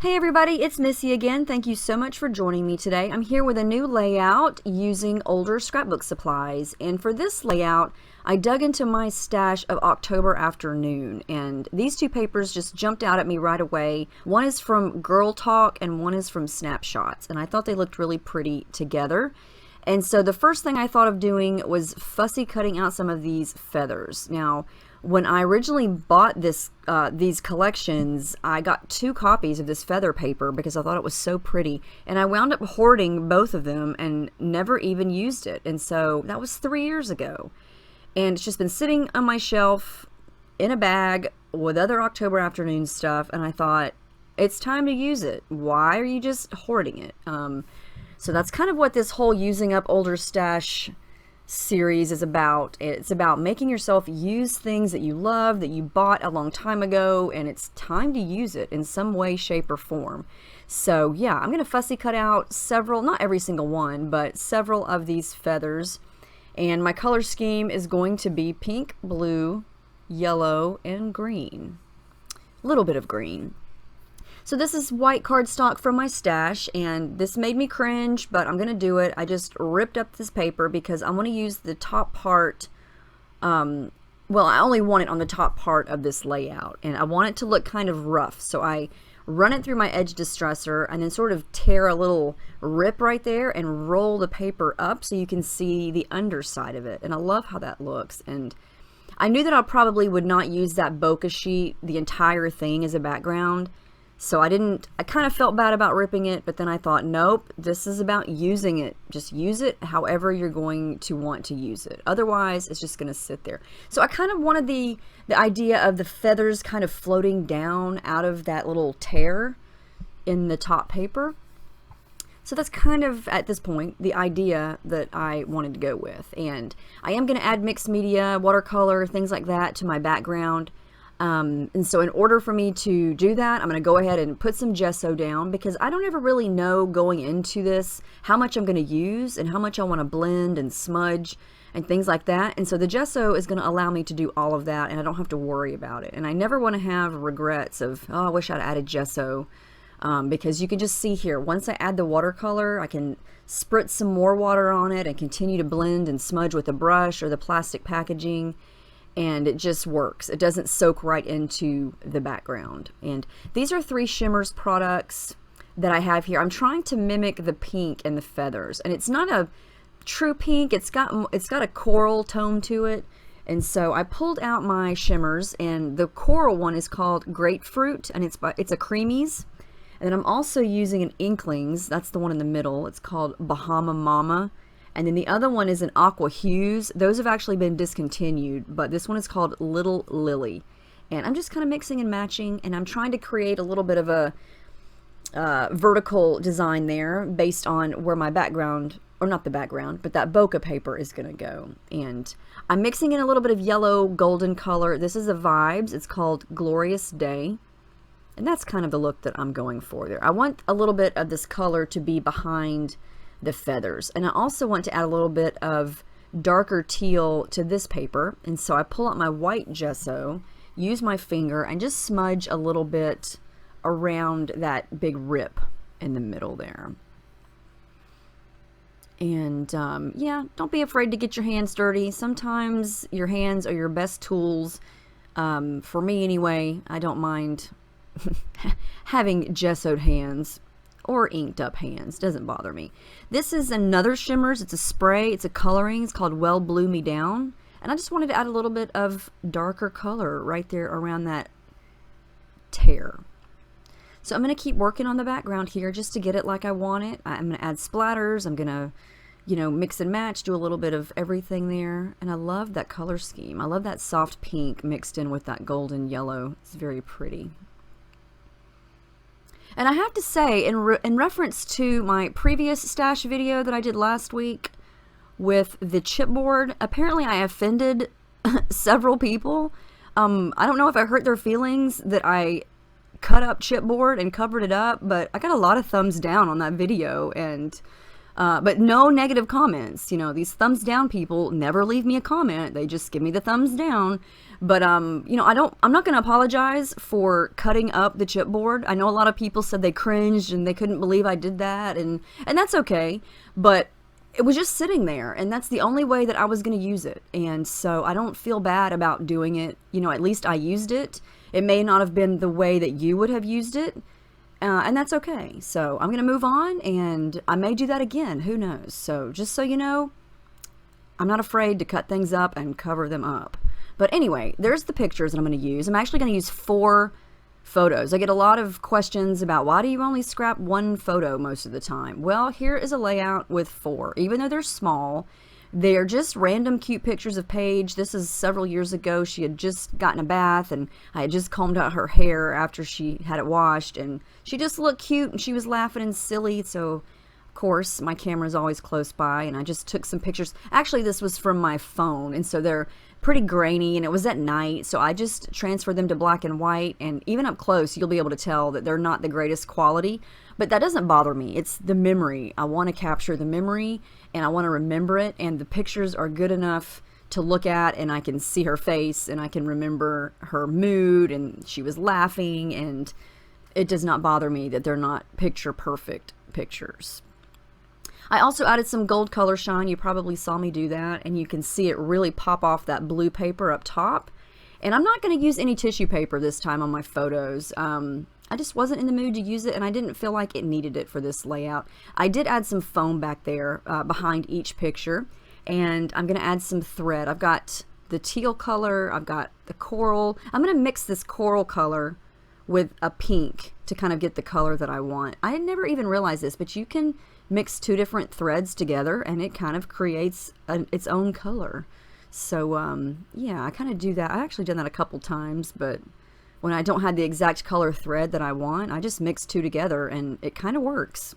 Hey everybody, it's Missy again. Thank you so much for joining me today. I'm here with a new layout using older scrapbook supplies. And for this layout, I dug into my stash of October Afternoon. And these two papers just jumped out at me right away. One is from Girl Talk and one is from Snapshots. And I thought they looked really pretty together. And so the first thing I thought of doing was fussy cutting out some of these feathers. Now, when I originally bought these collections, I got 2 copies of this feather paper because I thought it was so pretty. And I wound up hoarding both of them and never even used it. And so that was 3 years ago. And it's just been sitting on my shelf in a bag with other October Afternoon stuff. And I thought, it's time to use it. Why are you just hoarding it? So that's kind of what this whole using up older stash series is about. It's about making yourself use things that you love, that you bought a long time ago, and it's time to use it in some way, shape, or form. So yeah, I'm going to fussy cut out several, not every single one, but several of these feathers. And my color scheme is going to be pink, blue, yellow, and green. A little bit of green. So this is white cardstock from my stash, and this made me cringe, but I'm going to do it. I just ripped up this paper because I want to use the top part, well, I only want it on the top part of this layout, and I want it to look kind of rough. So I run it through my edge distressor and then sort of tear a little rip right there and roll the paper up so you can see the underside of it. And I love how that looks. And I knew that I probably would not use that bokeh sheet, the entire thing, as a background. So I kind of felt bad about ripping it, but then I thought, nope, this is about using it. Just use it however you're going to want to use it. Otherwise, it's just going to sit there. So I kind of wanted the idea of the feathers kind of floating down out of that little tear in the top paper. So that's kind of, at this point, the idea that I wanted to go with. And I am going to add mixed media, watercolor, things like that to my background. And so in order for me to do that, I'm going to go ahead and put some gesso down because I don't ever really know going into this how much I'm going to use and how much I want to blend and smudge and things like that. And so the gesso is going to allow me to do all of that, and I don't have to worry about it. And I never want to have regrets of, oh, I wish I'd added gesso, because you can just see here, once I add the watercolor, I can spritz some more water on it and continue to blend and smudge with a brush or the plastic packaging. And it just works. It doesn't soak right into the background. And these are 3 Shimmers products that I have here. I'm trying to mimic the pink and the feathers, and it's not a true pink. It's got a coral tone to it. And so I pulled out my Shimmers, and the coral one is called Grapefruit, and it's a Creamies. And then I'm also using an Inklings. That's the one in the middle. It's called Bahama Mama. And then the other one is an Aqua Hues. Those have actually been discontinued, but this one is called Little Lily. And I'm just kind of mixing and matching, and I'm trying to create a little bit of a vertical design there based on where my background, or not the background, but that bokeh paper is going to go. And I'm mixing in a little bit of yellow golden color. This is a Vibes. It's called Glorious Day. And that's kind of the look that I'm going for there. I want a little bit of this color to be behind the feathers, and I also want to add a little bit of darker teal to this paper. And so I pull out my white gesso, use my finger, and just smudge a little bit around that big rip in the middle there. And yeah, don't be afraid to get your hands dirty. Sometimes your hands are your best tools. For me anyway, I don't mind having gessoed hands or inked up hands. Doesn't bother me. This is another Shimmers. It's a spray. It's a coloring. It's called Well Blue Me Down. And I just wanted to add a little bit of darker color right there around that tear. So I'm going to keep working on the background here just to get it like I want it. I'm going to add splatters. I'm going to, mix and match, do a little bit of everything there. And I love that color scheme. I love that soft pink mixed in with that golden yellow. It's very pretty. And I have to say, in reference to my previous stash video that I did last week with the chipboard, apparently I offended several people. I don't know if I hurt their feelings that I cut up chipboard and covered it up, but I got a lot of thumbs down on that video, and But no negative comments. You know, these thumbs down people never leave me a comment. They just give me the thumbs down. But, you know, I'm not going to apologize for cutting up the chipboard. I know a lot of people said they cringed and they couldn't believe I did that. And that's okay. But it was just sitting there, and that's the only way that I was going to use it. And so I don't feel bad about doing it. You know, at least I used it. It may not have been the way that you would have used it. And that's okay. So I'm going to move on, and I may do that again. Who knows? So just so you know, I'm not afraid to cut things up and cover them up. But anyway, there's the pictures that I'm going to use. I'm actually going to use 4 photos. I get a lot of questions about why do you only scrap 1 photo most of the time? Well, here is a layout with 4. Even though they're small, they're just random cute pictures of Paige. This is several years ago. She had just gotten a bath, and I had just combed out her hair after she had it washed, and she just looked cute, and she was laughing and silly. So of course my camera is always close by, and I just took some pictures. Actually, this was from my phone, and so they're pretty grainy, and it was at night, so I just transferred them to black and white. And even up close you'll be able to tell that they're not the greatest quality, but that doesn't bother me. It's the memory. I want to capture the memory, and I want to remember it, and the pictures are good enough to look at, and I can see her face, and I can remember her mood, and she was laughing, and it does not bother me that they're not picture perfect pictures. I also added some gold color shine. You probably saw me do that, and you can see it really pop off that blue paper up top. And I'm not going to use any tissue paper this time on my photos. I just wasn't in the mood to use it, and I didn't feel like it needed it for this layout. I did add some foam back there behind each picture, and I'm going to add some thread. I've got the teal color, I've got the coral. I'm going to mix this coral color with a pink to kind of get the color that I want. I had never even realized this, but you can mix 2 different threads together, and it kind of creates its own color. So yeah, I kind of do that. I actually done that a couple times, but when I don't have the exact color thread that I want, I just mix 2 together, and it kind of works.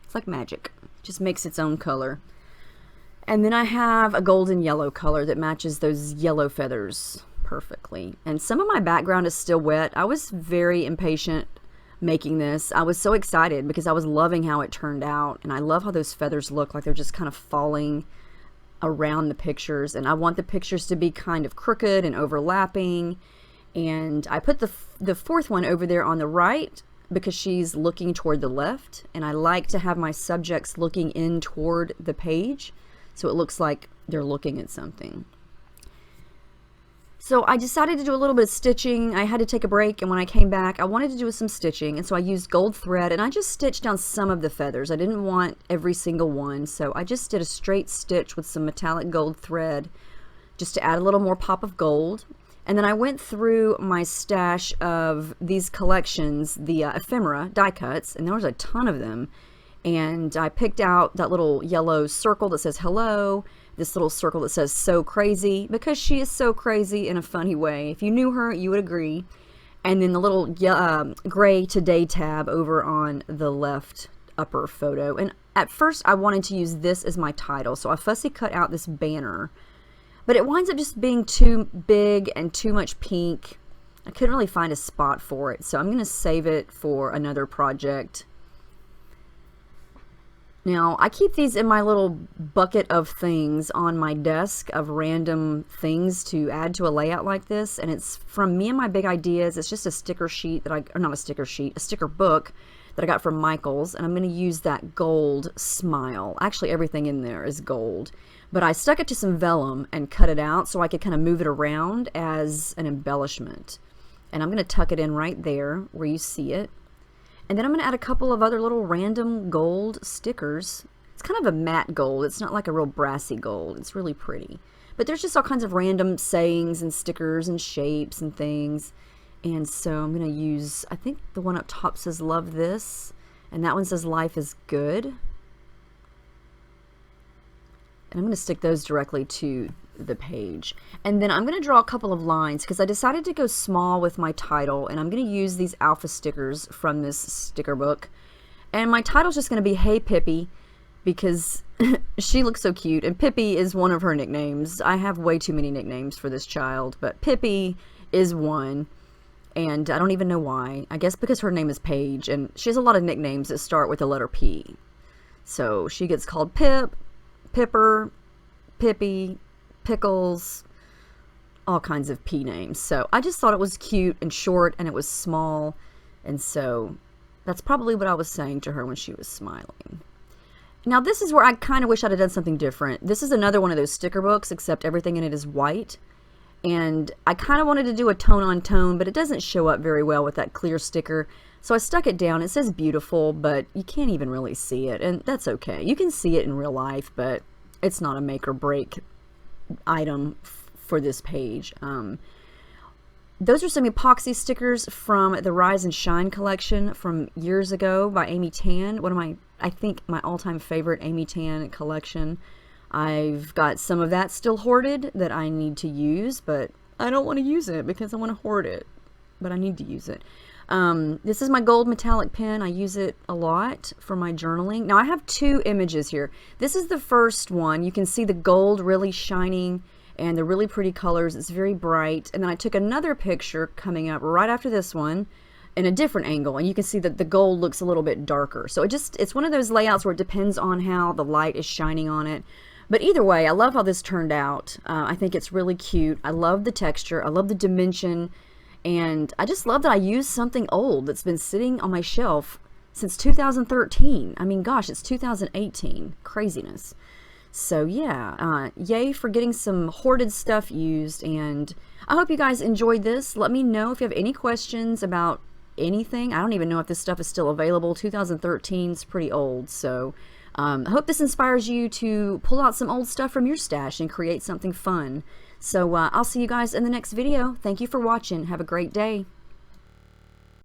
It's like magic. It just makes its own color. And then I have a golden yellow color that matches those yellow feathers perfectly. And some of my background is still wet. I was very impatient making this. I was so excited because I was loving how it turned out, and I love how those feathers look like they're just kind of falling around the pictures, and I want the pictures to be kind of crooked and overlapping. And I put the 4th one over there on the right because she's looking toward the left, and I like to have my subjects looking in toward the page so it looks like they're looking at something. So I decided to do a little bit of stitching. I had to take a break, and when I came back I wanted to do some stitching, and so I used gold thread, and I just stitched down some of the feathers. I didn't want every single one, so I just did a straight stitch with some metallic gold thread just to add a little more pop of gold. And then I went through my stash of these collections, the ephemera die cuts, and there was a ton of them. And I picked out that little yellow circle that says hello, this little circle that says so crazy, because she is so crazy in a funny way. If you knew her, you would agree. And then the little gray today tab over on the left upper photo. And at first I wanted to use this as my title, so I fussy cut out this banner. But it winds up just being too big and too much pink. I couldn't really find a spot for it, so I'm going to save it for another project. Now, I keep these in my little bucket of things on my desk of random things to add to a layout like this, and it's from Me and My Big Ideas. It's just a sticker sheet that or not a sticker sheet, a sticker book that I got from Michael's, and I'm going to use that gold smile. Actually, everything in there is gold, but I stuck it to some vellum and cut it out so I could kind of move it around as an embellishment. And I'm going to tuck it in right there where you see it. And then I'm going to add a couple of other little random gold stickers. It's kind of a matte gold. It's not like a real brassy gold. It's really pretty. But there's just all kinds of random sayings and stickers and shapes and things. And so I'm going to use, I think the one up top says love this. And that one says life is good. And I'm going to stick those directly to the page. And then I'm going to draw a couple of lines because I decided to go small with my title, and I'm going to use these alpha stickers from this sticker book. And my title's just going to be Hey Pippy, because she looks so cute, and Pippy is one of her nicknames. I have way too many nicknames for this child, but Pippy is one, and I don't even know why. I guess because her name is Paige, and she has a lot of nicknames that start with the letter P. So she gets called Pip, Pipper, Pippy, Pickles, all kinds of P names. So I just thought it was cute and short, and it was small, and so that's probably what I was saying to her when she was smiling. Now this is where I kind of wish I'd have done something different. This is another one of those sticker books, except everything in it is white. And I kind of wanted to do a tone on tone, but it doesn't show up very well with that clear sticker. So I stuck it down. It says beautiful, but you can't even really see it, and that's okay. You can see it in real life, but it's not a make or break item for this page. Those are some epoxy stickers from the Rise and Shine collection from years ago by Amy Tan. One of I think my all-time favorite Amy Tan collection. I've got some of that still hoarded that I need to use, but I don't want to use it because I want to hoard it, but I need to use it. This is my gold metallic pen. I use it a lot for my journaling. Now I have two images here. This is the first one. You can see the gold really shining and the really pretty colors. It's very bright. And then I took another picture coming up right after this one in a different angle, and you can see that the gold looks a little bit darker. So it's one of those layouts where it depends on how the light is shining on it. But either way, I love how this turned out. I think it's really cute. I love the texture. I love the dimension. And I just love that I used something old that's been sitting on my shelf since 2013. I mean, gosh, it's 2018. Craziness. So yeah, yay for getting some hoarded stuff used. And I hope you guys enjoyed this. Let me know if you have any questions about anything. I don't even know if this stuff is still available. 2013 is pretty old. So I hope this inspires you to pull out some old stuff from your stash and create something fun. So I'll see you guys in the next video. Thank you for watching. Have a great day.